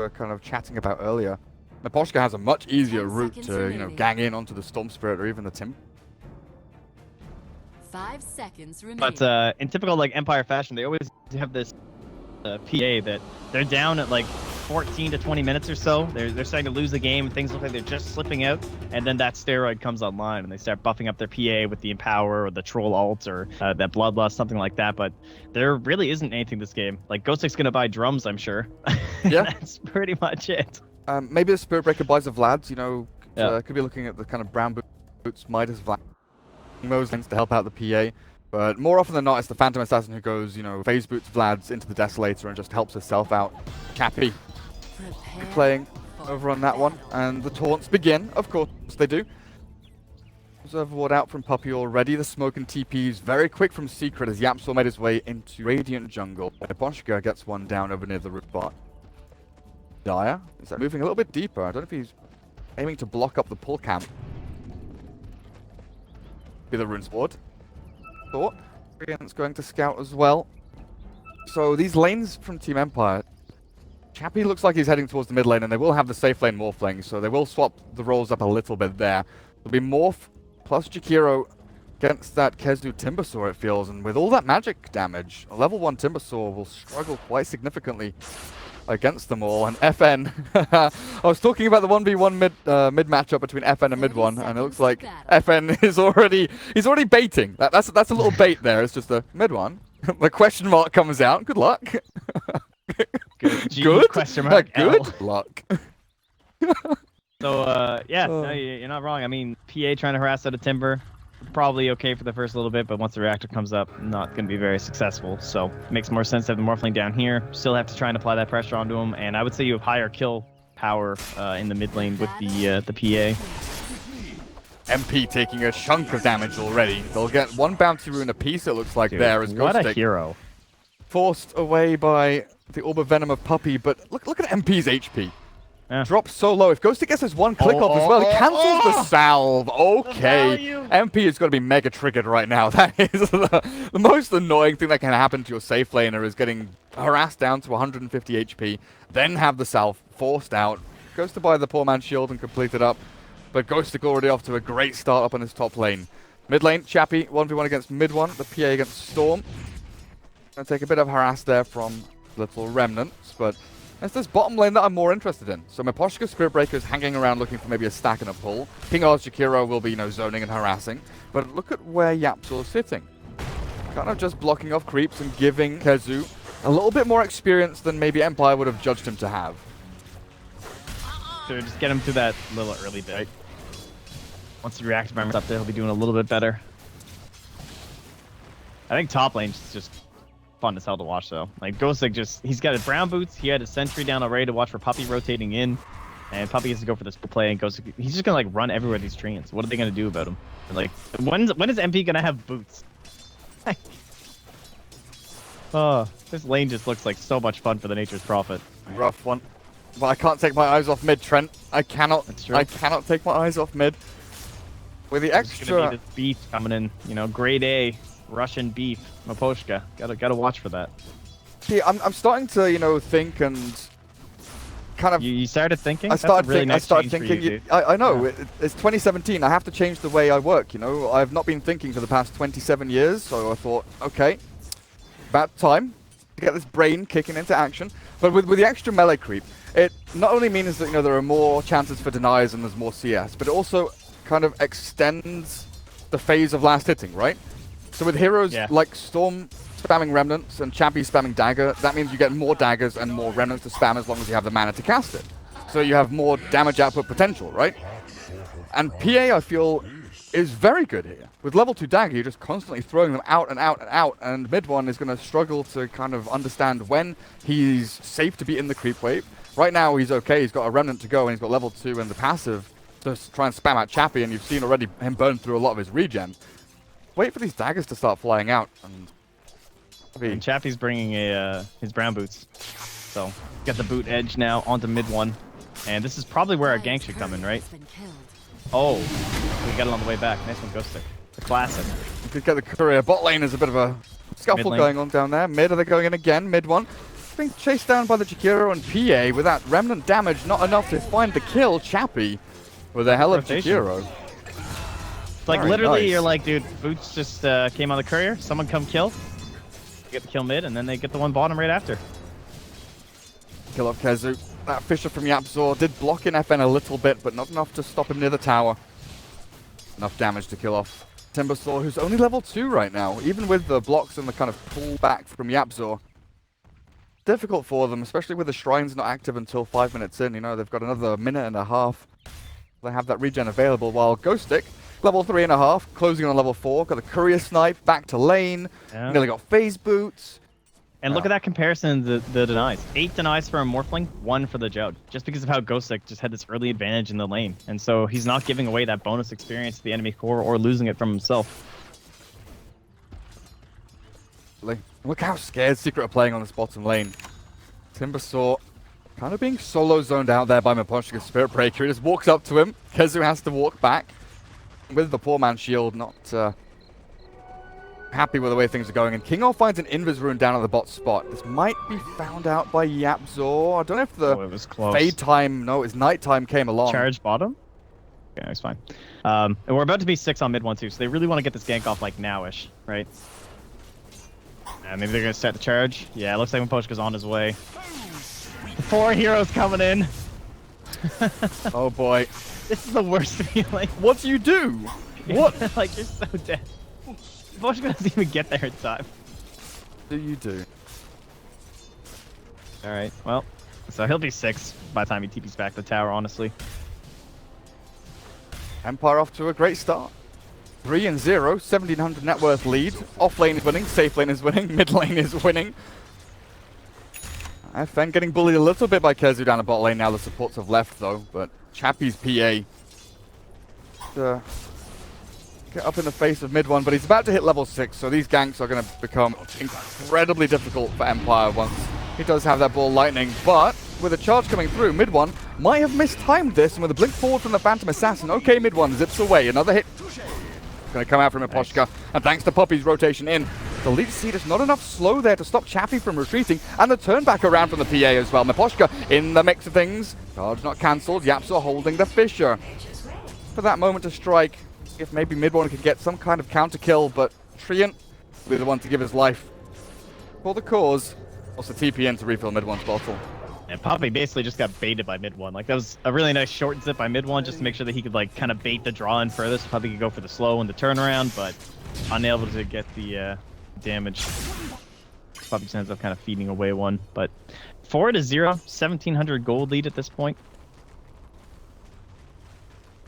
were kind of chatting about earlier, Miposhka has a much easier route to, gang in onto the Storm Spirit or even the Timber. 5 seconds remaining. But in typical like Empire fashion, they always have this PA that they're down at like 14 to 20 minutes or so. They're starting to lose the game. Things look like they're just slipping out, and then that steroid comes online, and they start buffing up their PA with the Empower or the Troll ult or that Bloodlust, something like that. But there really isn't anything this game. Like Ghostic's gonna buy drums, I'm sure. Yeah, that's pretty much it. Maybe the Spirit Breaker buys a Vlad's. Could be looking at the kind of brown boots, Midas, Vlad, those things to help out the PA. But more often than not, it's the Phantom Assassin who goes, phase boots Vlad's into the Desolator and just helps herself out. Chappie playing over on that one. And the taunts begin, of course they do. Observer Ward out from Puppey already. The smoke and TPs very quick from Secret as Yapsor made his way into Radiant Jungle. Miposhka gets one down over near the root bot. Dire is moving a little bit deeper. I don't know if he's aiming to block up the pull camp. Be the Rune Sword. Thought. Radiant's going to scout as well. So these lanes from Team Empire, Chappie looks like he's heading towards the mid lane, and they will have the safe lane Morphling, so they will swap the roles up a little bit there. There'll be Morph plus Jakiro against that Kezu Timbersaw, it feels, and with all that magic damage, a level 1 Timbersaw will struggle quite significantly against them all. And FN, I was talking about the 1v1 mid matchup between FN and mid one, and it looks like FN is he's already baiting. That's a little bait there. It's just a mid one. The question mark comes out. Good luck. Good? Question mark. Good luck. So no, you're not wrong. I mean, PA trying to harass out of Timber, probably okay for the first little bit, but once the reactor comes up, not going to be very successful. So it makes more sense to have the Morphling down here. Still have to try and apply that pressure onto him, and I would say you have higher kill power in the mid lane with the PA. MP taking a chunk of damage already. They'll get one bounty rune apiece, it looks like. Dude, there as what a hero. Forced away by the Orb of Venom of Puppey, but look at MP's HP. Yeah. Drops so low. If Ghostic gets his one click off as well, he cancels the salve. Okay. MP is going to be mega triggered right now. That is the most annoying thing that can happen to your safe laner, is getting harassed down to 150 HP, then have the salve forced out. Goes to buy the poor man's shield and complete it up. But Ghostic already off to a great start up on his top lane. Mid lane, Chappie, 1v1 against mid one. The PA against Storm. Gonna take a bit of harass there from Little Remnants, but it's this bottom lane that I'm more interested in. So Miposhka, Spirit Breaker is hanging around looking for maybe a stack and a pull. Pingar's Jakiro will be, zoning and harassing. But look at where Yapsor's sitting. Kind of just blocking off creeps and giving Kezu a little bit more experience than maybe Empire would have judged him to have. So just get him through that little early bit. Once the reactive armor's up there, he'll be doing a little bit better. I think top lane's just fun as hell to watch, though. Like, Ghostic he's got his brown boots, he had a sentry down already to watch for Puppey rotating in, and Puppey gets to go for this play, and Ghostic, he's just gonna, run everywhere these treants. What are they gonna do about him? Like, when is MP gonna have boots? Oh, this lane just looks like so much fun for the Nature's Prophet. Rough one. But I can't take my eyes off mid, Trent. I cannot take my eyes off mid. With the extra... There's gonna be this beef coming in, grade A Russian beef, Miposhka. Gotta watch for that. See, I'm starting to, think and kind of... You started thinking? I started thinking. I know, yeah. It's 2017. I have to change the way I work, I've not been thinking for the past 27 years, so I thought, okay, about time to get this brain kicking into action. But with the extra melee creep, it not only means that, there are more chances for deniers and there's more CS, but it also kind of extends the phase of last hitting, right? So with heroes like Storm spamming Remnants and Chappie spamming Dagger, that means you get more Daggers and more Remnants to spam as long as you have the mana to cast it. So you have more damage output potential, right? And PA, I feel, is very good here. With level 2 Dagger, you're just constantly throwing them out and out and out, and mid one is going to struggle to kind of understand when he's safe to be in the creep wave. Right now, he's okay. He's got a Remnant to go, and he's got level 2 and the passive to try and spam out Chappie, and you've seen already him burn through a lot of his regen. Wait for these daggers to start flying out, and Chappie's bringing his brown boots, so got the boot edge now onto mid one, and this is probably where our gank should come in, right? Oh, we got it on the way back. Nice one, Ghostic. The classic. You could get the courier. Bot lane is a bit of a scuffle going on down there. Mid, are they going in again? Mid one. being chased down by the Jakiro and PA with that remnant damage, not enough to find the kill. Chappie with a hell of Jakiro. It's like literally, you're like, dude, Boots just came on the courier. Someone come kill. Get the kill mid, and then they get the one bottom right after. Kill off Kezu. That Fisher from Yapzor did block in FN a little bit, but not enough to stop him near the tower. Enough damage to kill off Timbersaw, who's only level 2 right now, even with the blocks and the kind of pull back from Yapzor. Difficult for them, especially with the shrines not active until 5 minutes in. You know, they've got another minute and a half. They have that regen available, while Ghostic, level 3.5, closing on level 4, got the courier snipe, back to lane, nearly got phase boots. And look at that comparison, the denies. 8 denies for a Morphling, 1 for the Jug. Just because of how Ghostic just had this early advantage in the lane. And so he's not giving away that bonus experience to the enemy core or losing it from himself. Look how scared Secret are playing on this bottom lane. Timbersaw kind of being solo zoned out there by Miposhka's Spirit Breaker. He just walks up to him. Kezu has to walk back. With the poor man's shield, not happy with the way things are going. And Kingor finds an Invis rune down at the bot spot. This might be found out by Yapzor. I don't know if the it was close. fade time, no, it's nighttime came along. Charge bottom? Yeah, it's fine. And we're about to be 6 on mid 1 too, so they really want to get this gank off like now-ish, right? Maybe they're going to start the charge. Yeah, it looks like Miposhka's on his way. 4 heroes coming in. Oh boy. This is the worst feeling. What do you do? What? Like, you're so dead. Miposhka doesn't even get there in time. What do you do? Alright, well, so he'll be 6 by the time he TP's back to the tower, honestly. Empire off to a great start. 3-0, 1700 net worth lead. Off lane is winning, safe lane is winning, mid lane is winning. FN getting bullied a little bit by Kezu down the bot lane now. The supports have left though, but Chappie's PA get up in the face of mid one, but he's about to hit level 6, so these ganks are going to become incredibly difficult for Empire once he does have that ball lightning. But with a charge coming through, mid one might have mistimed this, and with a blink forward from the Phantom Assassin, okay, mid one zips away. Another hit going to come out from Miposhka, and thanks to Puppy's rotation in, the lead seed is not enough slow there to stop Chappie from retreating, and the turn back around from the PA as well. Miposhka in the mix of things. Charge not cancelled. Yapzor holding the Fisher for that moment to strike. If maybe mid one could get some kind of counter kill, but Treant will be the one to give his life for the cause. Also TP in to refill mid one's bottle. And Poppy basically just got baited by mid one. Like, that was a really nice short zip by mid one just to make sure that he could, like, kind of bait the draw in further so Poppy could go for the slow and the turnaround, but unable to get the damage. Poppy just ends up kind of feeding away one. But 4-0, 1700 gold lead at this point.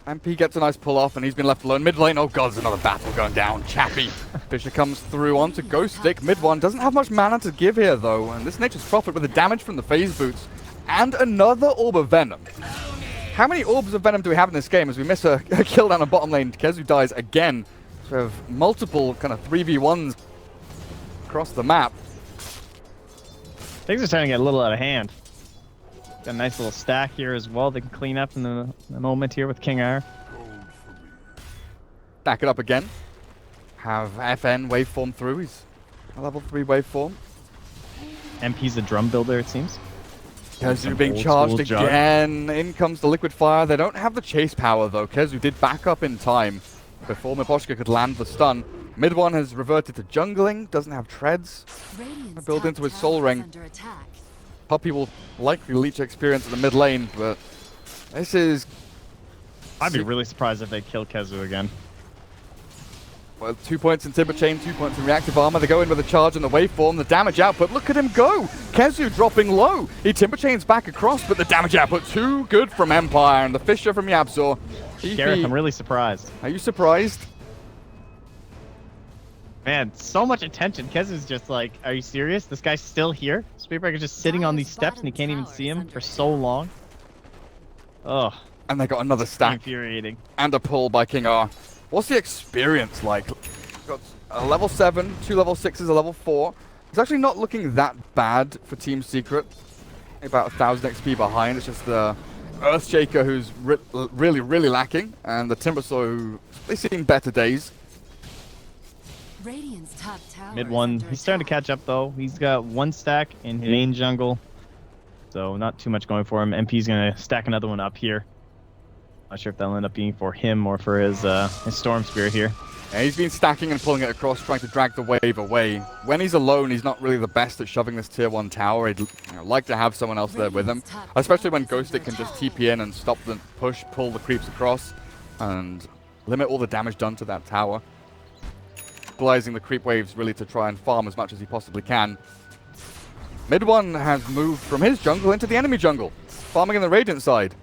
MP gets a nice pull off, and he's been left alone. Mid lane, oh god, there's another battle going down. Chappie. Fisher comes through onto Ghostic. Mid one doesn't have much mana to give here, though, and this Nature's Prophet with the damage from the phase boots. And another Orb of Venom. How many Orbs of Venom do we have in this game as we miss a kill down the bottom lane? Kezu dies again. So we have multiple kind of 3v1s across the map. Things are starting to get a little out of hand. Got a nice little stack here as well. They can clean up in the moment here with King R. Stack it up again. Have FN waveform through. He's a level 3 waveform. MP's a drum builder, it seems. Kezu being charged again. In comes the liquid fire. They don't have the chase power though. Kezu did back up in time before Miposhka could land the stun. Mid one has reverted to jungling. Doesn't have treads. Build into his soul ring. Puppy will likely leech experience in the mid lane, but this is... I'd be really surprised if they kill Kezu again. Well, 2 points in Timber Chain, 2 points in Reactive Armor. They go in with a charge on the waveform, the damage output. Look at him go! Kezu dropping low. He Timber Chains back across, but the damage output too good from Empire, and the Fisher from Yapzor. Gareth, I'm really surprised. Are you surprised? Man, so much attention. Kezu's just like, are you serious? This guy's still here? Speedbreaker's just sitting on these steps and he can't even see him for so long. Ugh. And they got another stack. Infuriating. And a pull by King R. What's the experience like? Got a level 7, 2 level 6s, a level 4. It's actually not looking that bad for Team Secret. About 1000 XP behind. It's just the Earthshaker who's really lacking. And the Timbersaw who, they've seen better days. Radiant's top tower Mid is one. under He's starting to attack. catch up though. He's got one stack in his main jungle, so not too much going for him. MP's gonna stack another one up here. Not sure if that'll end up being for him or for his Storm Spirit here. Yeah, he's been stacking and pulling it across, trying to drag the wave away. When he's alone, he's not really the best at shoving this tier 1 tower. He'd like to have someone else there with him, especially when Ghostic can just TP in and stop the push, pull the creeps across, and limit all the damage done to that tower. Utilizing the creep waves really to try and farm as much as he possibly can. Mid one has moved from his jungle into the enemy jungle, farming in the Radiant side.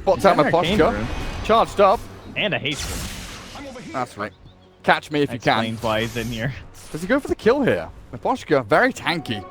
Spots out my posture, charged up. And a haste. That's right. Catch me if you can. Explains why he's in here. Does he go for the kill here? Miposhka, very tanky.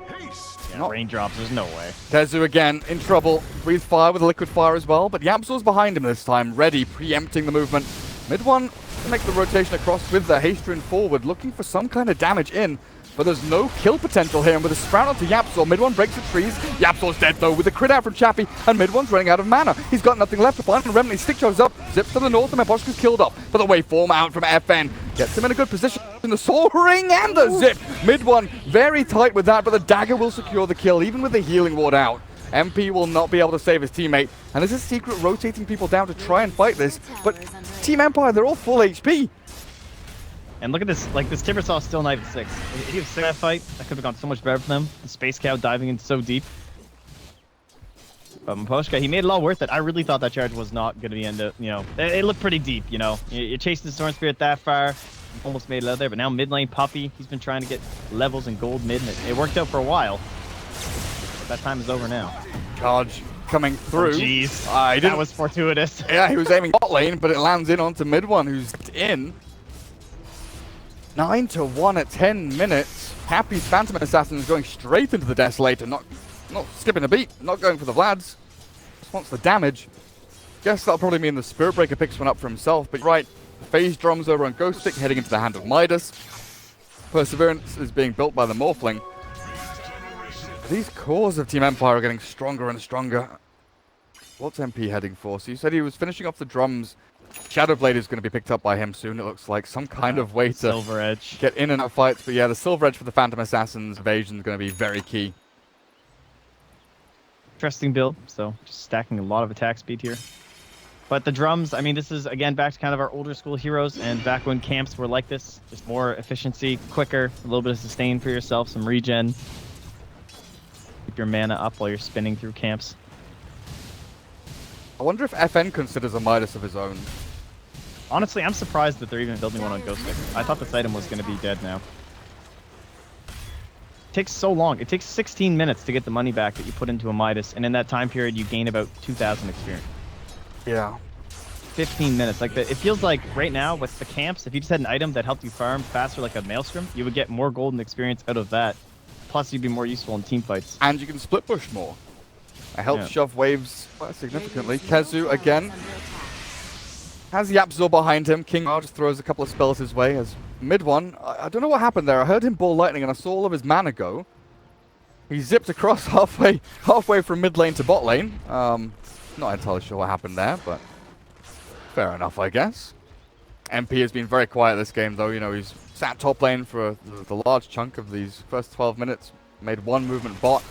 Yeah, raindrops, there's no way. Tezu again in trouble. Breathe fire with a liquid fire as well, but Yapzor's behind him this time, ready, preempting the movement. Mid one to make the rotation across with the Hasterin forward, looking for some kind of damage in. But there's no kill potential here, and with a sprout onto Yapzor, mid one breaks the trees. Yapzor's dead though, with a crit out from Chappie, and mid one's running out of mana. He's got nothing left to find, and Remnant stick shows up, zips to the north, and Miposhka's killed off. But the waveform out from FN gets him in a good position. In the soaring and the zip. Mid one very tight with that, but the dagger will secure the kill, even with the healing ward out. MP will not be able to save his teammate, and there's a secret rotating people down to try and fight this. But Team Empire, they're all full HP. And look at this, like this Timbersaw's still knife at 6. If he was sick of that fight, that could have gone so much better for them. The Space Cow diving in so deep. But Miposhka, he made it all worth it. I really thought that charge was not going to be it looked pretty deep, you know. You're chasing the Storm Spirit that far, almost made it out there, but now mid lane Puppy, he's been trying to get levels and gold mid, and it worked out for a while. But that time is over now. Charge coming through. Oh, jeez, that was fortuitous. Yeah, he was aiming bot lane, but it lands in onto mid one, who's in. 9-1 at 10 minutes. Happy's Phantom Assassin is going straight into the Desolator, not skipping a beat, not going for the Vlads. Just wants the damage. Guess that'll probably mean the Spirit Breaker picks one up for himself, but right, phase drums over on Ghostic, heading into the hand of Midas. Perseverance is being built by the Morphling. These cores of Team Empire are getting stronger and stronger. What's MP heading for? So you said he was finishing off the drums. Shadowblade is going to be picked up by him soon, it looks like. Some kind of way to Silver Edge. Get in and out fights. But yeah, the Silver Edge for the Phantom Assassin's evasion is going to be very key. Interesting build, so just stacking a lot of attack speed here. But the drums, I mean, this is, again, back to kind of our older school heroes, and back when camps were like this. Just more efficiency, quicker, a little bit of sustain for yourself, some regen. Keep your mana up while you're spinning through camps. I wonder if FN considers a Midas of his own. Honestly, I'm surprised that they're even building one on Ghostic. I thought this item was going to be dead now. It takes so long. It takes 16 minutes to get the money back that you put into a Midas, and in that time period, you gain about 2,000 experience. Yeah. 15 minutes. Like it feels like right now with the camps, if you just had an item that helped you farm faster, like a Maelstrom, you would get more golden experience out of that. Plus, you'd be more useful in team fights. And you can split push more. It helps shove waves quite significantly. Kezu again has Yapzor behind him. King R just throws a couple of spells his way as mid one. I don't know what happened there. I heard him ball lightning and I saw all of his mana go. He zipped across halfway from mid lane to bot lane. Not entirely sure what happened there, but fair enough, I guess. MP has been very quiet this game, though. You know, he's sat top lane for the large chunk of these first 12 minutes. Made one movement bot.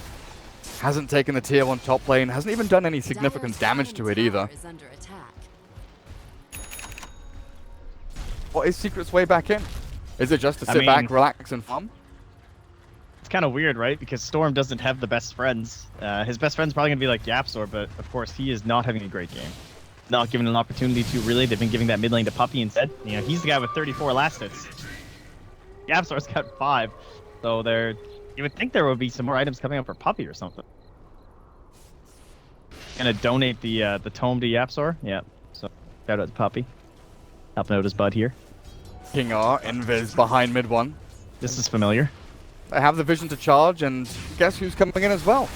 Hasn't taken the tier 1 top lane. Hasn't even done any significant damage to it either. What is Secret's way back in? Is it just to sit back, relax, and farm? It's kind of weird, right? Because Storm doesn't have the best friends. His best friend's probably going to be like Yapzor, but of course he is not having a great game. Not given an opportunity to really. They've been giving that mid lane to Puppy instead. You know, he's the guy with 34 last hits. Yapzor's got 5. So you would think there would be some more items coming up for Puppy or something. Gonna donate the tome to Yapzor. Yeah. So shout out to Puppy. Helping out his bud here. King R, Invis behind mid one. This is familiar. They have the vision to charge, and guess who's coming in as well?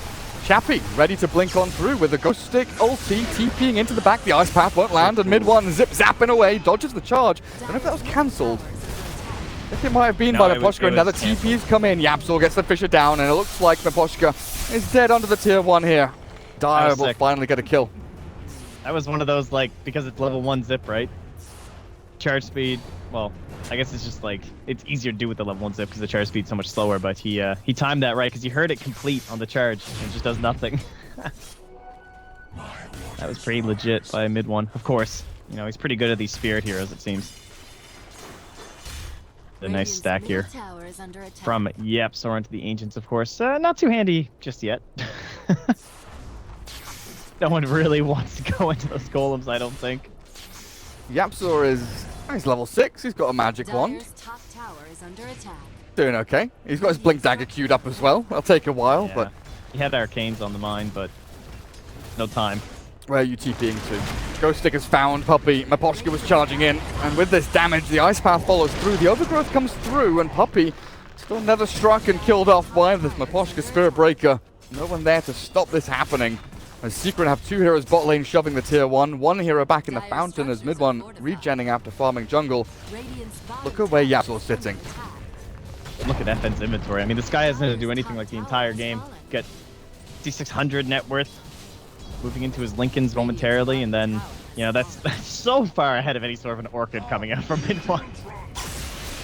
Chappie, ready to blink on through with the Ghost Stick ulti, TPing into the back. The Ice Path won't land, and mid one zip-zapping away, dodges the charge. I don't know if that was cancelled. I think it might have been by Miposhka. Another TP's come in. Yapzor gets the Fisher down, and it looks like Miposhka is dead under the tier 1 here. Dire will finally get a kill. That was one of those, like, because it's level 1 zip, right? charge speed, well, I guess it's just like, it's easier to do with the level 1 zip because the charge speed's so much slower, but he timed that right because he heard it complete on the charge and just does nothing. That was pretty legit by mid one. Of course, you know, he's pretty good at these spirit heroes, it seems. A nice stack here from Soren to the Ancients, of course. Not too handy just yet. No one really wants to go into those golems, I don't think. Yapzor he's level 6. He's got a magic wand. Doing okay. He's got his blink dagger queued up as well. That'll take a while, Yeah. but He had arcanes on the mind, but no time. where are you TPing to? Ghost Stick has found Puppy. Miposhka was charging in, and with this damage, the Ice Path follows through. The Overgrowth comes through, and Puppy still never struck and killed off by this Miposhka Spirit Breaker. No one there to stop this happening. As Secret have 2 heroes bot lane shoving the tier 1, 1 hero back in the fountain as mid one regenning after farming jungle. Look at where Yapzor's sitting. Look at FN's inventory. I mean, this guy hasn't had to do anything like the entire game. Get 6,600 net worth, moving into his Lincolns momentarily, and then, you know, that's so far ahead of any sort of an Orchid coming out from mid one.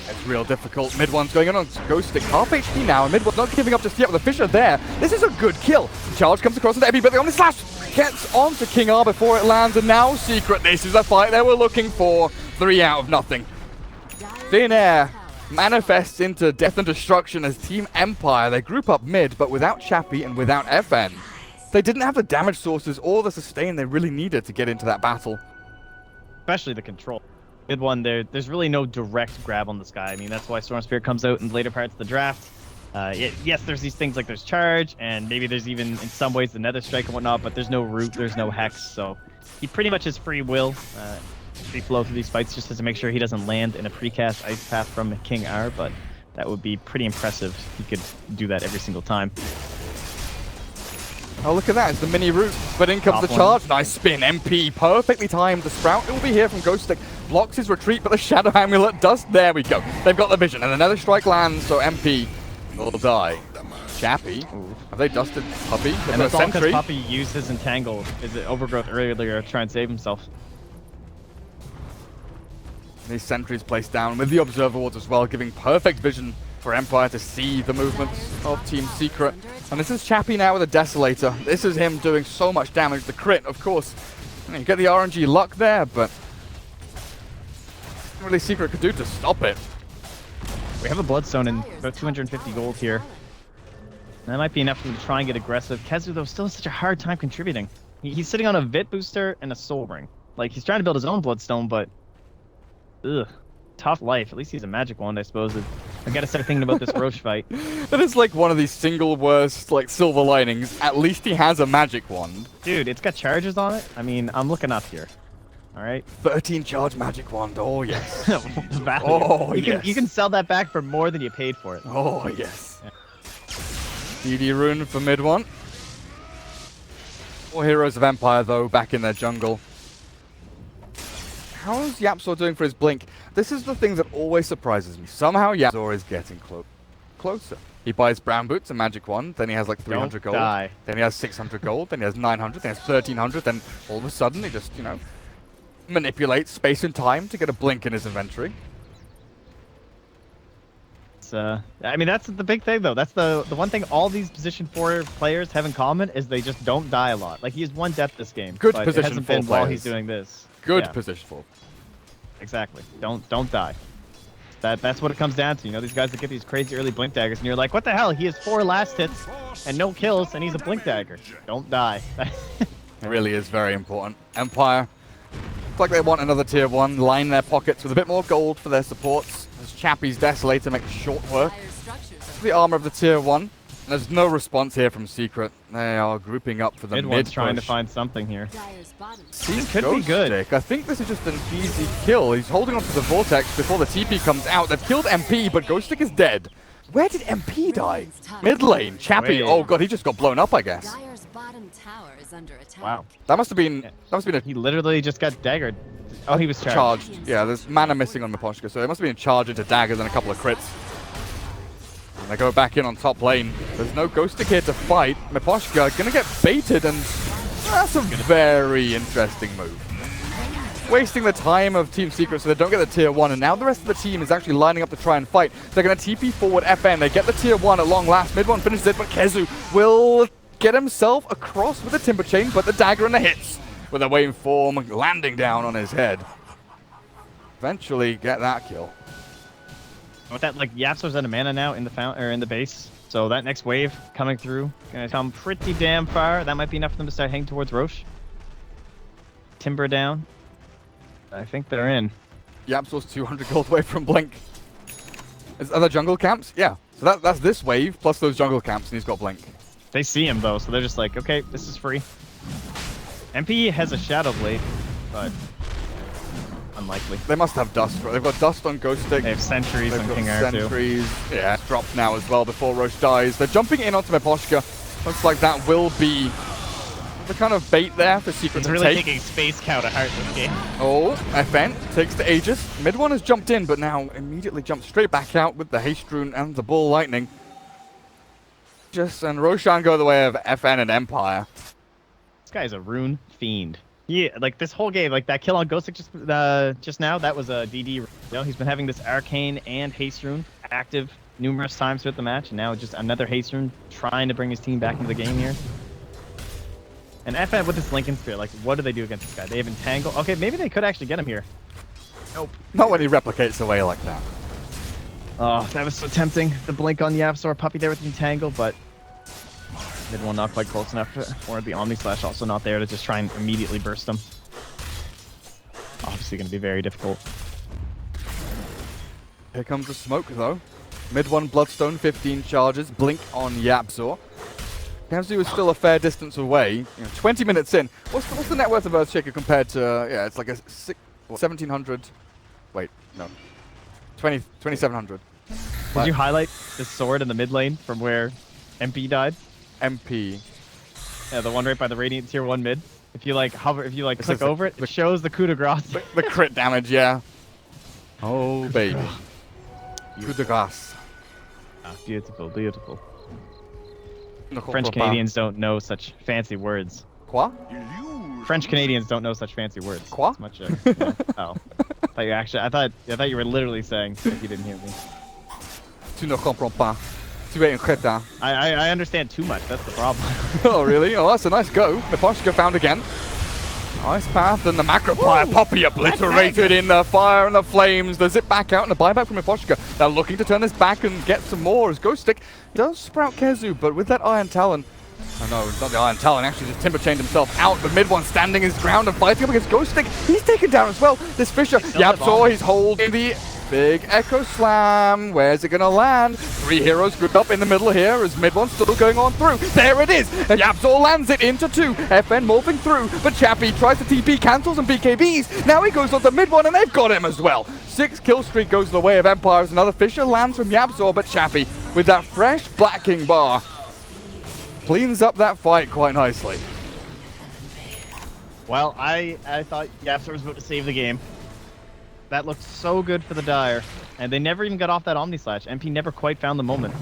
It's real difficult. Mid one's going on Ghost Stick. Half HP now, and mid one's not giving up just yet with the Fisher there. This is a good kill. Charge comes across into Epi, but the only slash gets onto King R before it lands, and now Secret. This is a fight they were looking for. 3 out of nothing. Thin air manifests into death and destruction as Team Empire. They group up mid, but without Chappie and without FN. They didn't have the damage sources or the sustain they really needed to get into that battle. Especially the control. Mid one, there's really no direct grab on this guy. I mean, that's why Storm Spirit comes out in later parts of the draft. Yes, there's these things like there's charge, and maybe there's even, in some ways, the Nether Strike and whatnot, but there's no root, there's no hex, so he pretty much has free will. Free flow through these fights just to make sure he doesn't land in a precast Ice Path from King R, but that would be pretty impressive if he could do that every single time. Oh, look at that. It's the mini root, but in comes the charge. Nice spin. MP perfectly timed. The Sprout will be here from Ghost Stick. Blocks his retreat, but the Shadow Amulet does. There we go. They've got the vision, and another strike lands, so MP will die. Chappie. Have they dusted Puppy? And that's all because Puppy used his Entangle, his Overgrowth earlier to try and save himself. These sentries placed down with the Observer Wards as well, giving perfect vision for Empire to see the movements of Team Secret. And this is Chappie now with a Desolator. This is him doing so much damage. The crit, of course. You get the RNG luck there, but nothing really Secret could do to stop it. We have a Bloodstone and about 250 gold here. That might be enough for him to try and get aggressive. Kezu, though, still has such a hard time contributing. He's sitting on a Vit Booster and a Soul Ring. Like, he's trying to build his own Bloodstone, but ugh, tough life. At least he's a magic wand, I suppose. I gotta start thinking about this Roche fight. That is like one of these single worst, like, silver linings. At least he has a magic wand. Dude, it's got charges on it. I mean, I'm looking up here. All right. 13 charge magic wand. Oh, yes. Value. Oh, you can sell that back for more than you paid for it. Oh, yes. Yeah. DD rune for mid one. 4 heroes of Empire, though, back in their jungle. How's Yapzor doing for his blink? This is the thing that always surprises me. Somehow Yapzor is getting closer. He buys brown boots, a magic wand, then he has like 300 gold. Die. Then he has 600 gold, then he has 900, then he has 1300, then all of a sudden he just, you know, manipulates space and time to get a blink in his inventory. I mean, that's the big thing, though. That's the one thing all these position 4 players have in common is they just don't die a lot. Like, he has 1 death this game. Good but position it hasn't 4 been players. while he's doing this. Good position 4. Exactly. Don't die. That's what it comes down to. You know, these guys that get these crazy early blink daggers, and you're like, what the hell? He has 4 last hits and no kills, and he's a blink dagger. Don't die. It really is very important. Empire, looks like they want another tier 1, line their pockets with a bit more gold for their supports. As Chappie's Desolator makes short work. The armor of the tier 1. There's no response here from Secret. They are grouping up for the mid trying to find something here. This could be good. Stick. I think this is just an easy kill. He's holding on to the Vortex before the TP comes out. They've killed MP, but Ghost Stick is dead. Where did MP die? Mid lane. Chappie. Oh god, he just got blown up, I guess. Wow. That must have been a He literally just got daggered. Oh, he was charged. Yeah, there's mana missing on Miposhka, so it must have been a charge into daggers and a couple of crits. And they go back in on top lane. There's no Ghost Stick here to fight. Miposhka gonna get baited, and that's a very interesting move. wasting the time of Team Secret so they don't get the tier 1, and now the rest of the team is actually lining up to try and fight. They're going to TP forward FN. They get the tier 1 at long last. Mid one finishes it, but Kezu will get himself across with the Timber Chain, but the dagger and the hits with a waveform landing down on his head. Eventually get that kill. With that, like, Yapso's out of mana now in the fountain or in the base, so that next wave coming through gonna come pretty damn far. That might be enough for them to start heading towards Roche. Timber down. I think they're in. Yapso's 200 gold away from Blink. Is other jungle camps? Yeah. So that's this wave plus those jungle camps, and he's got Blink. They see him though, so they're just like, okay, this is free. MP has a Shadow Blade, but unlikely. They must have Dust. They've got Dust on Ghost Stick. They have Sentries They've on got King Air too. Sentries. Yeah, dropped now as well before Roche dies. They're jumping in onto Miposhka. Looks like that will be the kind of bait there for Secret He's to really take. taking space cow to heart this game. Oh, FN takes the Aegis. Mid one has jumped in, but now immediately jumps straight back out with the Haste Rune and the Bull Lightning. And Roshan go the way of FN and Empire. This guy's a rune fiend. Yeah, like this whole game, like that kill on Ghostic just now, that was a DD. You know, he's been having this Arcane and Haste Rune active numerous times throughout the match, and now just another Haste Rune trying to bring his team back into the game here. And FN with this Lincoln Spear, like, what do they do against this guy? They have Entangle. Okay, maybe they could actually get him here. Nope. Not when he replicates away like that. Oh, that was so tempting. The blink on the Absolor puppy there with the Entangle, but mid one not quite close enough. Or the Omni Slash also not there to just try and immediately burst him. Obviously going to be very difficult. Here comes the smoke though. Mid one Bloodstone, 15 charges, blink on Yapzor. Kezu is still a fair distance away. 20 minutes in. What's the net worth of Earthshaker compared to? Yeah, it's like a 1700. Wait, no, 2700. Did you highlight the sword in the mid lane from where MP died? MP. Yeah, the one right by the Radiant tier 1 mid. If you like hover, if you like click is the- over it, it shows the coup de grace. The crit damage, yeah. Oh baby. Coup de grace. Ah, beautiful, beautiful. Ne French comprends pas. Canadians don't know such fancy words. Quoi? French Canadians don't know such fancy words. Quoi? It's much, oh. I thought you were literally saying that you didn't hear me. Tu ne comprends pas. Tu es un crétin. I understand too much. That's the problem. Oh really? Oh, that's a nice go. Miposhka found again. Nice path, and the Macroplier Poppy obliterated in the fire and the flames. The zip back out and the buyback from Miposhka. They're looking to turn this back and get some more as Ghost Stick does sprout Kezu, but with that Iron Talon. Oh no, it's not the Iron Talon, actually just Timber Chained himself out. The mid one standing his ground and fighting up against Ghost Stick. He's taken down as well. This Fisher, Yapzor, he's holding the big Echo Slam. Where's it gonna land? 3 heroes grouped up in the middle here as mid one's still going on through. There it is! And Yapzor lands it into 2. FN morphing through, but Chappie tries to TP, cancels and BKBs. Now he goes on to mid one and they've got him as well. 6 kill streak goes the way of Empire as another Fisher lands from Yapzor, but Chappie with that fresh Black King bar cleans up that fight quite nicely. Well, I thought Yapzor was about to save the game. That looked so good for the Dire, and they never even got off that Omni Slash. MP never quite found the moment.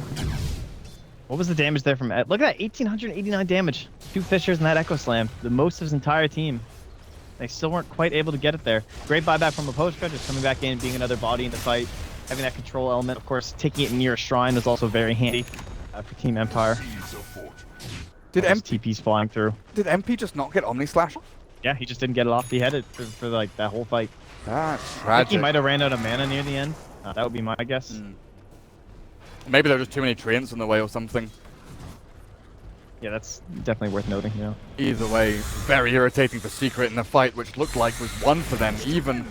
What was the damage there from Ed? Look at that, 1889 damage. 2 Fishers and that Echo Slam, the most of his entire team. They still weren't quite able to get it there. Great buyback from Miposhka, just coming back in, being another body in the fight, having that control element. Of course, taking it near a shrine was also very handy for Team Empire. Did TP's flying through. Did MP just not get Omni Slash off? Yeah, he just didn't get it off. He had it for like that whole fight. That's I think tragic. he might have ran out of mana near the end. That would be my guess. Maybe there were just too many treants in the way or something. Yeah, that's definitely worth noting, yeah. Either way, very irritating for Secret in the fight, which looked like was won for them, even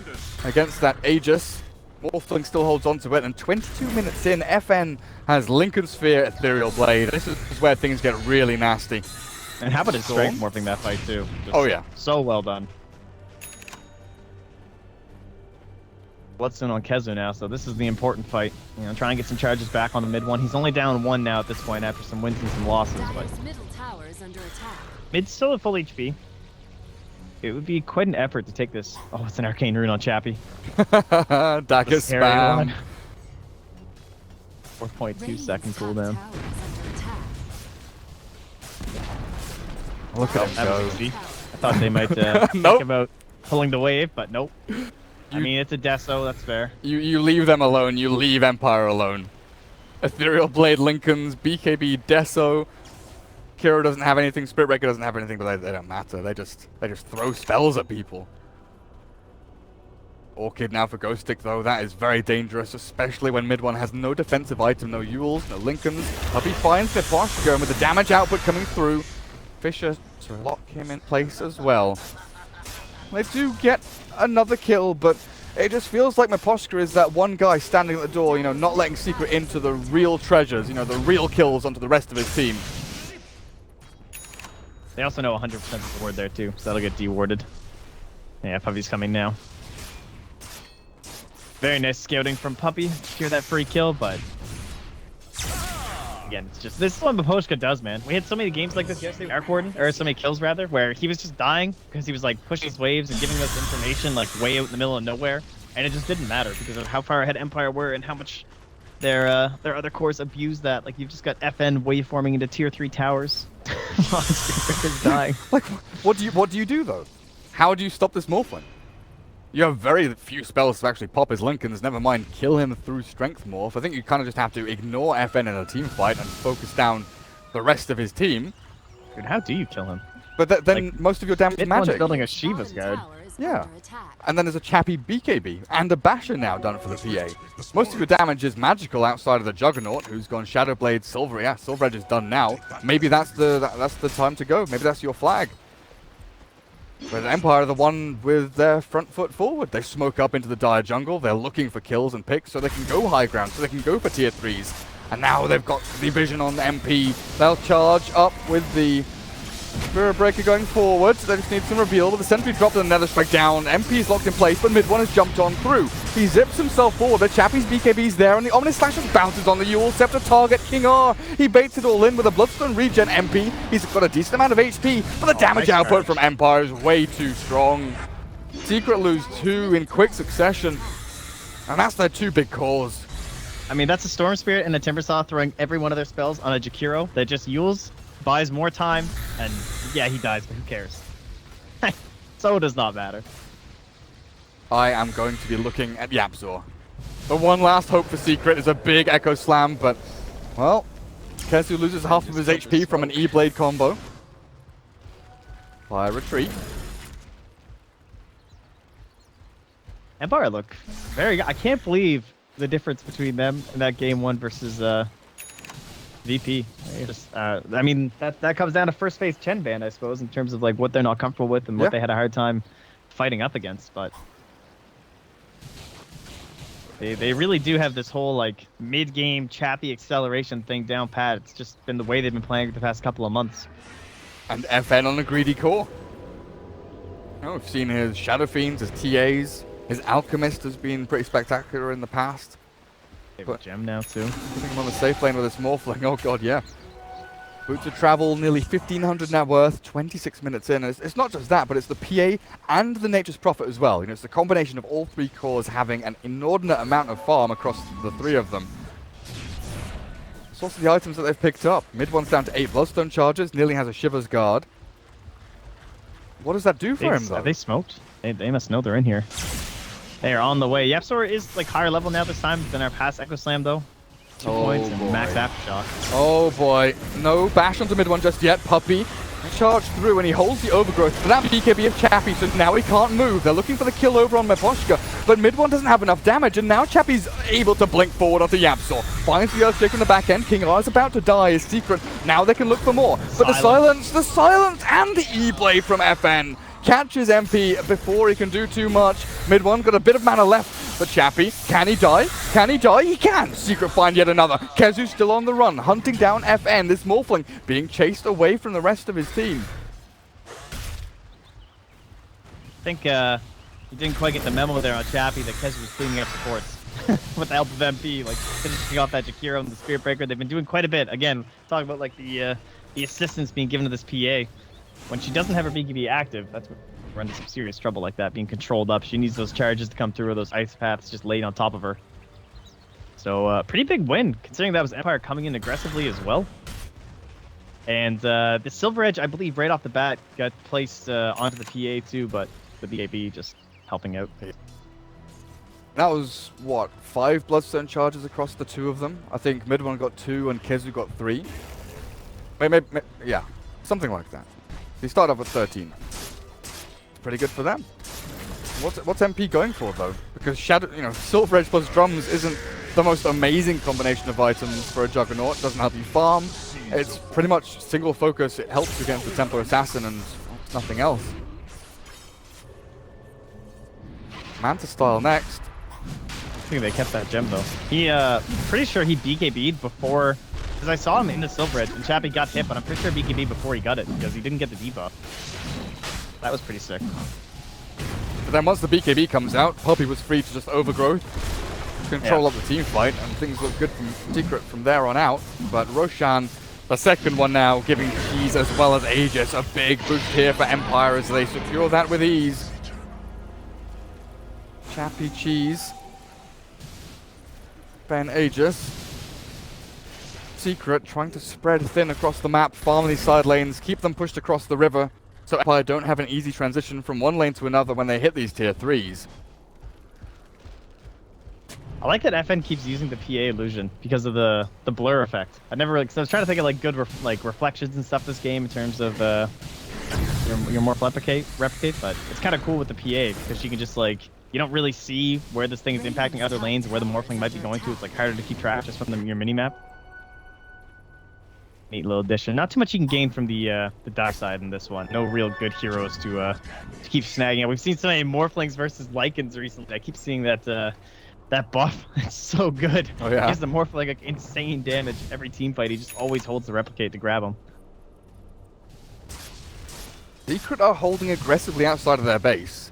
against that Aegis. Morphling still holds on to it, and 22 minutes in, FN has Lincoln Sphere, Ethereal Blade. This is where things get really nasty. And how about his strength morphing that fight, too? Just Oh, yeah. So well done. Bloodstone on Kezu now, so this is the important fight. You know, try and get some charges back on the mid one. He's only down 1 now at this point after some wins and some losses, but Middle tower is under attack. mid's still at full HP. It would be quite an effort to take this. Oh, it's an Arcane Rune on Chappie. Dagger Scary spam. one. 4.2 second cooldown. Look at him That go. was easy. I thought they might Nope. think about pulling the wave, but nope. I mean, it's a Deso, that's fair. You leave them alone. You leave Empire alone. Ethereal Blade, Lincolns, BKB, Deso. Kiro doesn't have anything. Spirit Breaker doesn't have anything, but they don't matter. They just throw spells at people. Orchid now for Ghost Stick, though. That is very dangerous, especially when mid one has no defensive item, no Yules, no Lincolns. Puppey finds Miposhka, and with the damage output coming through, Fisher to lock him in place as well. They do get another kill, but it just feels like Miposhka is that one guy standing at the door, you know, not letting Secret into the real treasures, you know, the real kills onto the rest of his team. They also know 100% is the ward there too, so that'll get dewarded. Yeah, Puppey's coming now. Very nice scouting from Puppey to secure that free kill, but again, it's just this is what Miposhka does, man. We had so many games like this yesterday, Arc Warden, or so many kills rather, where he was just dying because he was like pushing his waves and giving us information like way out in the middle of nowhere, and it just didn't matter because of how far ahead Empire were and how much their other cores abused that. Like you've just got FN waveforming into tier 3 towers. Is dying. Like, what do you do though? How do you stop this Morphling? You have very few spells to actually pop his Lincolns, never mind kill him through Strength Morph. I think you kind of just have to ignore FN in a team fight and focus down the rest of his team. Dude, how do you kill him? But then like, most of your damage is magic. Building a Shiva's guard. Yeah. And then there's a Chappy BKB and a Basher now done for the PA. Most of your damage is magical outside of the Juggernaut, who's gone Shadowblade, Silver. Yeah, Silver Edge is done now. Maybe that's the time to go. Maybe that's your flag. But Empire are the one with their front foot forward. They smoke up into the dire jungle. They're looking for kills and picks so they can go high ground, so they can go for tier 3s. And now they've got the vision on the MP. They'll charge up with the Spirit Breaker going forward. They just need some reveal, but the Sentry dropped and the Nether Strike down. MP's locked in place, but mid one has jumped on through. He zips himself forward. The Chappie's BKB's there, and the Omnis Slash just bounces on the Yule. Scepter target King R. He baits it all in with a Bloodstone regen MP. He's got a decent amount of HP, but the damage output from Empire is way too strong. Secret lose 2 in quick succession, and that's their 2 big cores. I mean, that's a Storm Spirit and a Timbersaw throwing every one of their spells on a Jakiro that just Yules, buys more time, and yeah, he dies, but who cares? So it does not matter. I am going to be looking at Yapzor. The one last hope for Secret is a big Echo Slam, but, well, Kesu loses half of his HP from an E-Blade combo. Fire retreat. Empire look very good. I can't believe the difference between them in that game 1 versus VP. I mean, that comes down to first phase Chen Band, I suppose, in terms of like what they're not comfortable with and what they had a hard time fighting up against. But they really do have this whole like mid-game Chappy acceleration thing down pat. It's just been the way they've been playing the past couple of months. And FN on a greedy core. Oh, we've seen his Shadow Fiends, his TAs, his Alchemist has been pretty spectacular in the past. But gem now too. Putting him on the safe lane with his Morphling. Oh god, yeah. Boots of travel, nearly 1,500 net worth, 26 minutes in. And it's not just that, but it's the PA and the Nature's Prophet as well. You know, it's the combination of all 3 cores having an inordinate amount of farm across the 3 of them. It's also the items that they've picked up. Mid one's down to 8 Bloodstone charges, nearly has a Shiver's Guard. What does that do for him, though? Are they smoked? They must know they're in here. They are on the way. Yapzor is like higher level now this time than our past Echo Slam, though. 2 points and max Aftershock. Oh boy. No bash onto mid one just yet. Puppey charged through and he holds the overgrowth for that BKB of Chappie, so now he can't move. They're looking for the kill over on Miposhka, but mid one doesn't have enough damage, and now Chappie's able to blink forward onto Yapzor. Finds the Earthshake in the back end. King R is about to die. His Secret. Now they can look for more. But the silence and the E-Blade from FN catches MP before he can do too much. Mid one got a bit of mana left. But Chappie, can he die? Can he die? He can! Secret find yet another. Kezu's still on the run, hunting down FN. This Morphling being chased away from the rest of his team. I think he didn't quite get the memo there on Chappie that Kezu was cleaning up supports. With the help of MP, like finishing off that Jakiro and the Spirit Breaker. They've been doing quite a bit. Again, talking about like the assistance being given to this PA. When she doesn't have her BKB active, that's what runs into some serious trouble like that, being controlled up. She needs those charges to come through, or those ice paths just laid on top of her. So, pretty big win, considering that was Empire coming in aggressively as well. And the Silver Edge, I believe, right off the bat, got placed onto the PA too, but with the AB just helping out. That was, what, 5 Bloodstone charges across the 2 of them? I think mid one got 2 and Kezu got 3. Maybe, yeah, something like that. They start off with 13. It's pretty good for them. What's MP going for, though? Because Silver Edge plus Drums isn't the most amazing combination of items for a Juggernaut. It doesn't help you farm. It's pretty much single focus. It helps you against the Templar Assassin and nothing else. Manta style next. I think they kept that gem though. He, pretty sure he BKB'd before, because I saw him in the Silver Edge and Chappie got hit, but I'm pretty sure BKB'd before he got it because he didn't get the debuff. That was pretty sick. But then once the BKB comes out, Puppy was free to just overgrowth, control up the team fight, and things look good from Secret from there on out. But Roshan, the second one now, giving Cheese as well as Aegis a big boost here for Empire as they secure that with ease. Chappie, Cheese, Ben, Aegis. Secret trying to spread thin across the map, farm these side lanes, keep them pushed across the river, so Empire don't have an easy transition from one lane to another when they hit these tier 3s. I like that FN keeps using the PA illusion because of the blur effect. I never really, cause I was trying to think of like good reflections and stuff this game in terms of your more replicate, but it's kind of cool with the PA because you can just like, you don't really see where this thing is impacting other lanes, where the Morphling might be going to. It's like harder to keep track just from your mini map. Neat little addition. Not too much you can gain from the dark side in this one. No real good heroes to keep snagging it. We've seen so many Morphlings versus Lycans recently. I keep seeing that that buff. It's so good. Oh yeah. It gives the Morphling like insane damage every team fight. He just always holds the replicate to grab him. Secret are holding aggressively outside of their base.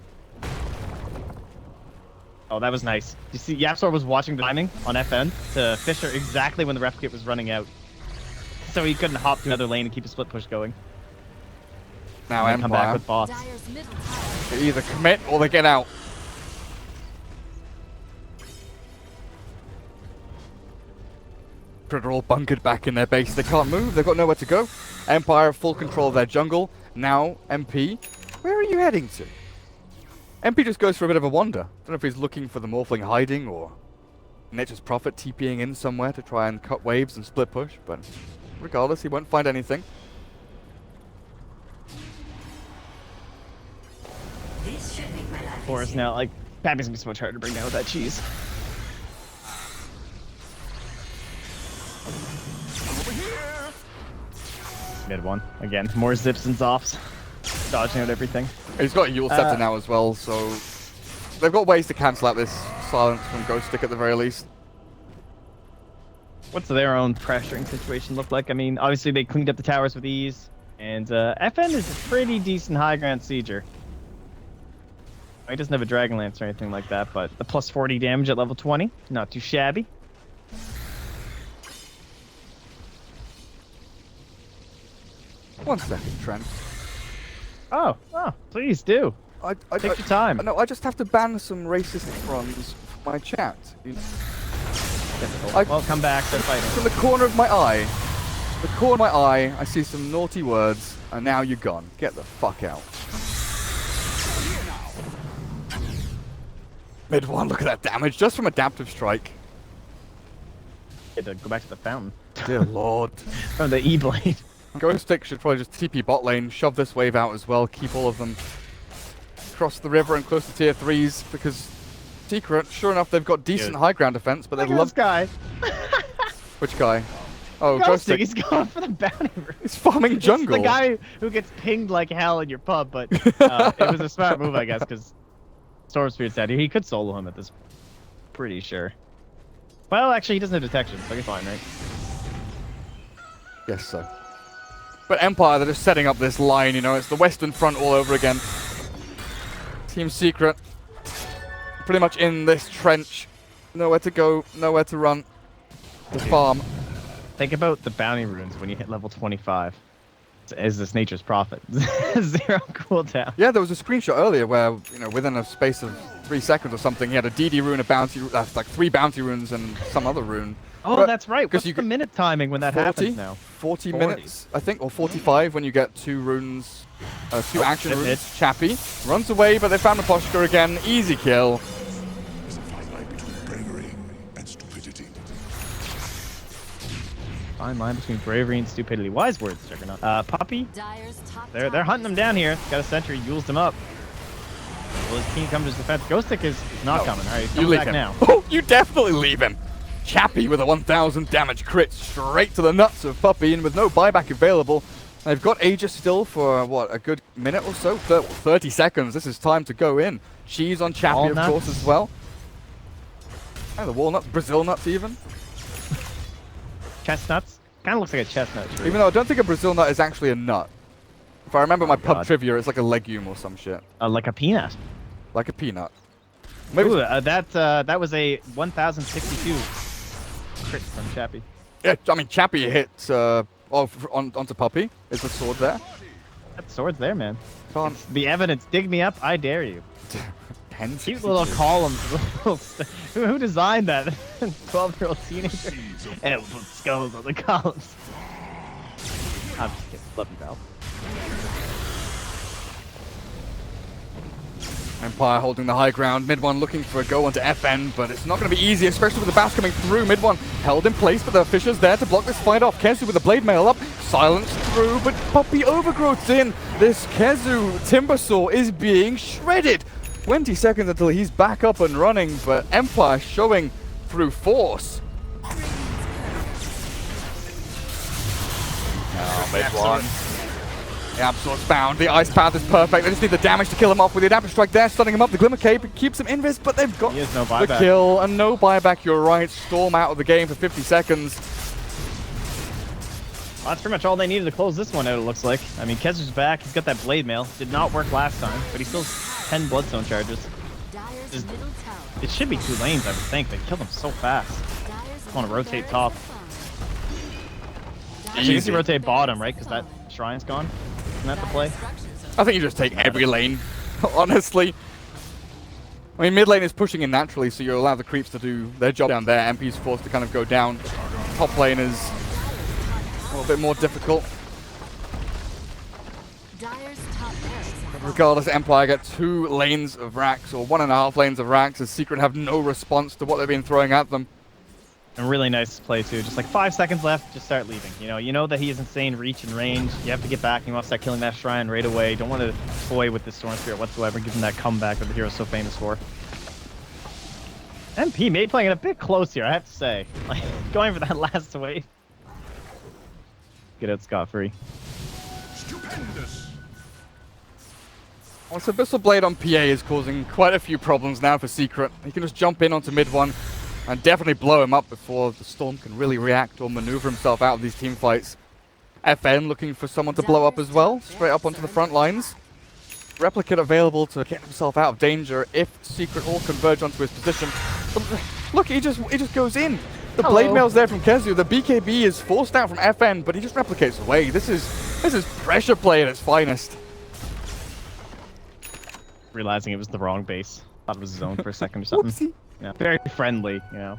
Oh, that was nice. You see, Yapsor was watching the timing on FN to Fisher exactly when the replicate was running out. So he couldn't hop to another lane and keep a split push going. Now and come back Empire, with bots. Dire's middle tower they either commit or they get out. Secret are all bunkered back in their base. They can't move. They've got nowhere to go. Empire have full control of their jungle. Now MP, where are you heading to? MP just goes for a bit of a wander. Don't know if he's looking for the Morphling hiding or Nature's Prophet TPing in somewhere to try and cut waves and split push, but regardless, he won't find anything. Forest now, like, Pappy's gonna be so much harder to bring down with that cheese. Mid one. Again, more zips and zops. Dodging out everything. He's got a Yule Scepter now as well, so they've got ways to cancel out this silence from Ghost Stick at the very least. What's their own pressuring situation look like? I mean, obviously they cleaned up the towers with ease, and FN is a pretty decent high ground sieger. He doesn't have a Dragon Lance or anything like that, but the plus 40 damage at level 20, not too shabby. One second, Trent. Oh, please do. Take your time. No, I just have to ban some racist fronts from my chat. You know? Well, come back, they're fighting. From the corner of my eye, I see some naughty words, and now you're gone. Get the fuck out. Mid one, look at that damage, just from Adaptive Strike. Had to go back to the fountain. Dear lord. From the E-Blade. Ghost Stick should probably just TP bot lane, shove this wave out as well, keep all of them across the river and close to tier 3s, because Secret, sure enough, they've got decent high ground defense, but they love... this guy. Which guy? Oh, Ghost Stick, he's going for the bounty room. He's farming jungle. It's the guy who gets pinged like hell in your pub, but it was a smart move, I guess, because Storm Spirit's out here. He could solo him at this, pretty sure. Well, actually, he doesn't have detection, so he's fine, right? Guess so. But Empire, they're just setting up this line, you know, it's the Western Front all over again. Team Secret, pretty much in this trench. Nowhere to go, nowhere to run. The farm. Think about the bounty runes when you hit level 25. Is this Nature's Prophet? 0 cooldown. Yeah, there was a screenshot earlier where, you know, within a space of 3 seconds or something, he had a DD rune, a bounty, that's like 3 bounty runes and some other rune. Oh, but that's right. What's the minute timing when that 40, happens now? 40 minutes, I think, or 45 when you get 2 runes Two action roots. Chappie runs away, but they found the Poshka again. Easy kill. There's a fine line between bravery and stupidity. Fine line between bravery and stupidity. Wise words, Juggernaut. Puppy. Dyer's top They're hunting him down here. Got a sentry, yules him up. Will his team come to his defense? Ghostic is not coming. All right, he's coming back now. Oh, you definitely leave him. Chappie with a 1,000 damage crit straight to the nuts of Puppy, and with no buyback available. They've got Aegis still for, what, a good minute or so? 30 seconds. This is time to go in. Cheese on Chappie, Walnuts. of course, as well. And the walnuts, Brazil nuts even. Chestnuts? Kind of looks like a chestnut tree. Even though I don't think a Brazil nut is actually a nut. If I remember my pub God. trivia, it's like a legume or some shit. Like a peanut. Like a peanut. Maybe Ooh, that was a 1,062 crit from Chappie. yeah, I mean, Chappie hit onto Puppy. Is the sword there? That sword's there, man. Can't. The evidence. Dig me up. I dare you. 10, Cute little columns. Who designed that? 12-year-old teenager. And it put skulls on the columns. I'm just kidding. Love you, pal. Empire holding the high ground. Mid one looking for a go onto FN, but it's not going to be easy, especially with the Bass coming through. Mid one held in place, but the Fisher's there to block this fight off. Kezu with the blade mail up, silenced through, but Puppy overgrowth's in. This Kezu Timbersaw is being shredded. 20 seconds until he's back up and running, but Empire showing through force. Oh, mid one. The Absol's bound. The ice path is perfect. They just need the damage to kill him off with the adaptive strike there, stunning him up. The Glimmer Cape keeps him invis, but they've got He has no the buyback. kill and no buyback. You're right. Storm out of the game for 50 seconds. Well, that's pretty much all they needed to close this one out, it looks like. I mean, Kezer's back. He's got that blade mail. Did not work last time, but he still has 10 bloodstone charges. Dyer's Just- middle tower. It should be 2 lanes, I would think. They killed him so fast. Dyer's wanna middle rotate barracks top. are fine. Actually, I guess Easy. you rotate bottom, right? Because that shrine's gone. Isn't that the play? Dyer's structures I think you just take every lane, honestly. I mean, mid lane is pushing in naturally, so you allow the creeps to do their job down there. MP's forced to kind of go down. Top lane is a little bit more difficult. Dyer's top barracks are fine. Regardless, Empire get 2 lanes of racks, or 1.5 lanes of racks, as Secret have no response to what they've been throwing at them. And really nice play too. Just like 5 seconds left, just start leaving. You know that he has insane reach and range. You have to get back and you want to start killing that shrine right away. Don't want to toy with the Storm Spirit whatsoever, give him that comeback that the hero's so famous for. MP may playing it a bit close here, I have to say. Like going for that last wave. Get out scot-free. Stupendous. Well, so Abyssal Blade on PA is causing quite a few problems now for Secret. He can just jump in onto mid one and definitely blow him up before the Storm can really react or maneuver himself out of these team fights. FN looking for someone to blow up as well, straight up onto the front lines. Replicate available to get himself out of danger if Secret all converge onto his position. But look, he just goes in. The Hello. blade mail's there from Kezu. The BKB is forced out from FN, but he just replicates away. This is pressure play at its finest. Realizing it was the wrong base. Thought it was his own for a second or something. Whoopsie. Yeah, very friendly, you know.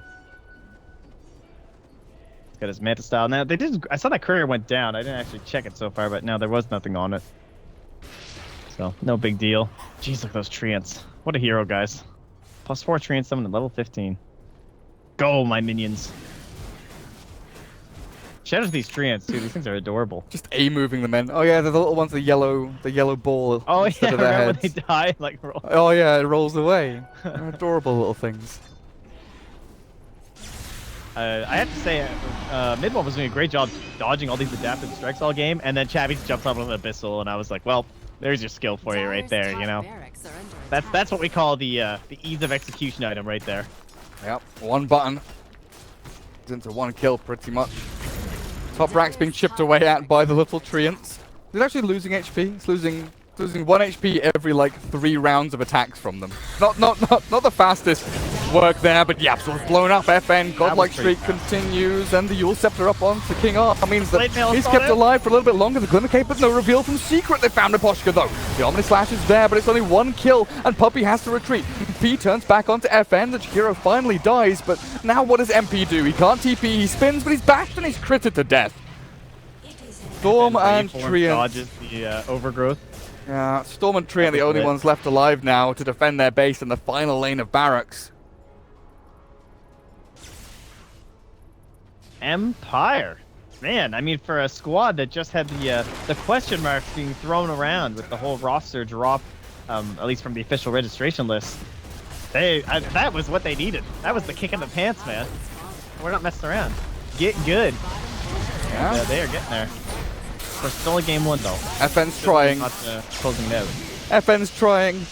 He's got his Manta style. Now, they did. I saw that courier went down. I didn't actually check it so far, but no, there was nothing on it. So, no big deal. Jeez, look at those treants. What a hero, guys. +4 treant summon at level 15. Go, my minions. Shout out to these treants, too. These things are adorable. Just A-moving them in. Oh yeah, they're the little ones, the yellow ball Oh, instead yeah, of their remember when heads. they die? Like, roll. Oh yeah, it rolls away. They're adorable little things. I have to say, mid one was doing a great job dodging all these adaptive strikes all game, and then Chappie jumps up with an Abyssal, and I was like, well, there's your skill for you right there, you know? That's what we call the ease of execution item right there. Yep, one button. It's into one kill pretty much. Top rack's being chipped away at by the little treants. It's actually losing HP. It's losing 1 HP every like 3 rounds of attacks from them. Not the fastest work there, but yeah, so it's blown up. FN godlike pretty streak continues, and the Yule Scepter up onto King R. That means that Blade mail he's on kept it. alive for a little bit longer. The Glimmer Cape, but no reveal from Secret. They found a Poshka though. The Omni Slash is there, but it's only 1 kill, and Puppy has to retreat. P turns back onto FN. The hero finally dies, but now what does MP do? He can't TP. He spins, but he's bashed and he's critted to death. Storm and Waveform Treant. dodges the overgrowth. Yeah, Storm and Tree are the only ones left alive now to defend their base in the final lane of barracks. Empire. Man, I mean, for a squad that just had the question marks being thrown around with the whole roster drop, at least from the official registration list, that was what they needed. That was the kick in the pants, man. We're not messing around. Get good. Yeah. They are getting there. We're still in game 1, though. FN's trying. Not closing it out. FN's trying.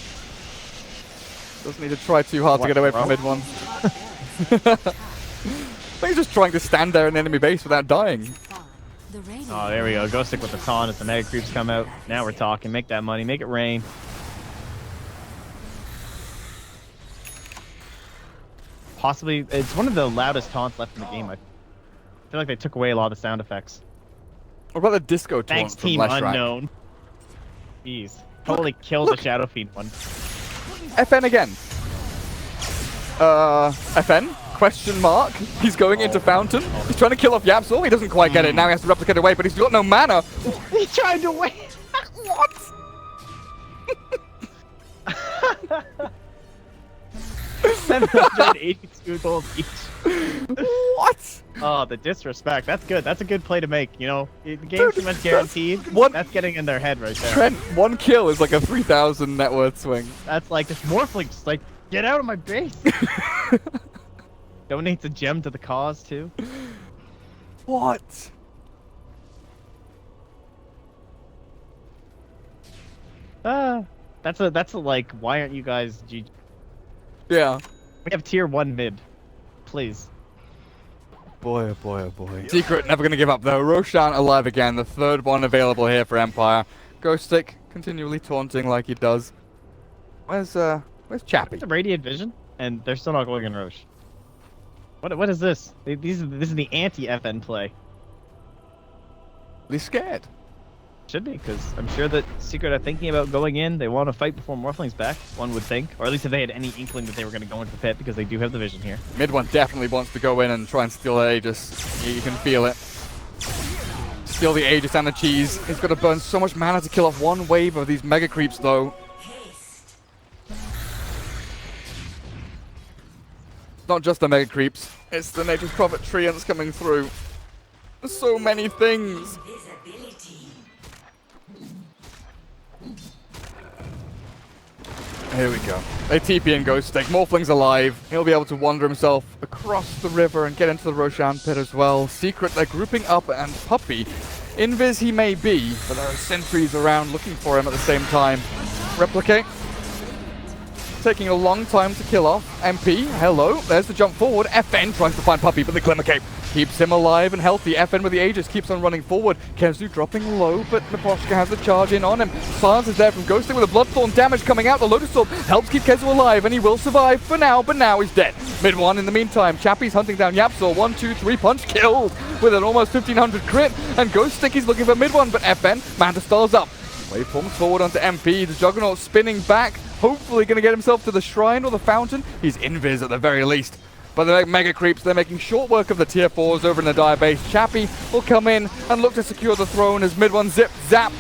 Doesn't need to try too hard to get away from mid one. I think he's just trying to stand there in enemy base without dying. The rain Oh, there we go. Go stick with the taunt as the mega creeps come out. Now we're talking. Make that money. Make it rain. Possibly, it's one of the loudest taunts left in the game. I feel like they took away a lot of the sound effects. What about the disco taunt Thanks, from Team Leshrac? Unknown. Jeez. Totally killed the Shadow Fiend one. FN again. FN? Question mark. He's going into Fountain. He's trying to kill off Yapsol. He doesn't quite get it. Now he has to replicate away, but he's got no mana. He tried to wait. What? 782 gold each. What? Oh, the disrespect. That's good. That's a good play to make. You know, the game's pretty much guaranteed. That's getting in their head right there. Trent, one kill is like a 3,000 net worth swing. That's like this Morphling just like, get out of my base. Donates a gem to the cause too. What? That's a like, why aren't you guys GG? Yeah. We have tier 1 mid. Please. Boy, oh boy, oh boy. Secret never going to give up though. Roshan alive again, the third one available here for Empire. Ghost Stick continually taunting like he does. Where's Chappie? It's a Radiant Vision, and they're still not going in Roche. What is this? This is the anti-FN play. He's scared. Should be, because I'm sure that Secret are thinking about going in. They want to fight before Morphling's back, one would think. Or at least if they had any inkling that they were going to go into the pit, because they do have the vision here. Mid one definitely wants to go in and try and steal the Aegis. You can feel it. Steal the Aegis and the cheese. He's got to burn so much mana to kill off one wave of these mega creeps though. Not just the mega creeps, it's the Nature's Prophet Treants coming through. There's so many things. Here we go. They TP and Ghost Stick. Morphling's alive. He'll be able to wander himself across the river and get into the Roshan pit as well. Secret, they're grouping up, and Puppy. Invis he may be, but there are sentries around looking for him at the same time. Replicate. Taking a long time to kill off. MP, hello. There's the jump forward. FN tries to find Puppy, but the Glimmer Cape keeps him alive and healthy. FN with the Aegis keeps on running forward. Kezu dropping low, but Miposhka has the charge in on him. Silence is there from Ghosting with a Bloodthorn damage coming out. The Lotus Orb helps keep Kezu alive, and he will survive for now, but now he's dead. Mid one in the meantime. Chappie's hunting down Yapsor. 1, 2, 3 punch killed with an almost 1500 crit. And Ghost Stick is looking for mid one, but FN, Manta stars up. Waveforms forward onto MP. The Juggernaut spinning back. Hopefully going to get himself to the shrine or the fountain. He's invis at the very least. But the mega creeps, they're making short work of the tier 4s over in the dire base. Chappie will come in and look to secure the throne as mid one zip zap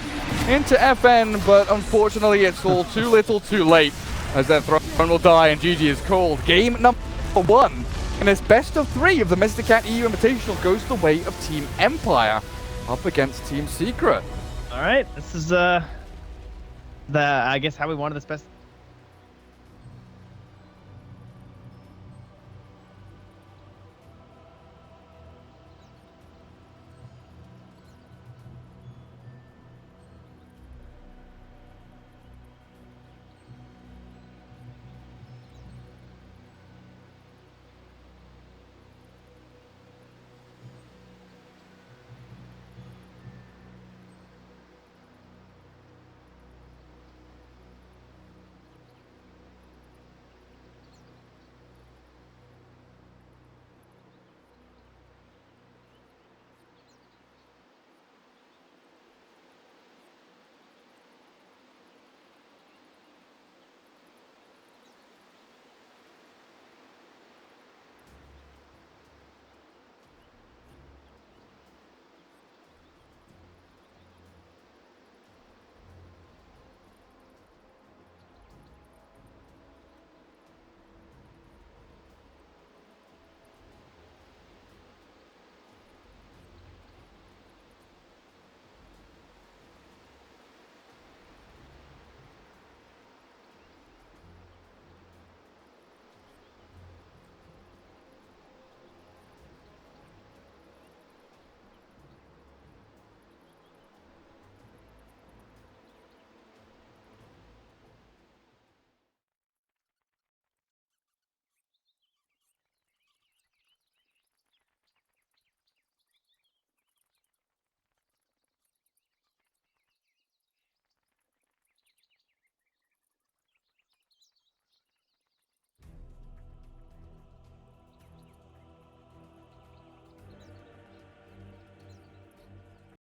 into FN, but unfortunately it's all too little too late as their throne will die and GG is called. Game number 1 in this best of 3 of the Mr. Cat EU Invitational goes the way of Team Empire up against Team Secret. All right, this is I guess how we wanted this best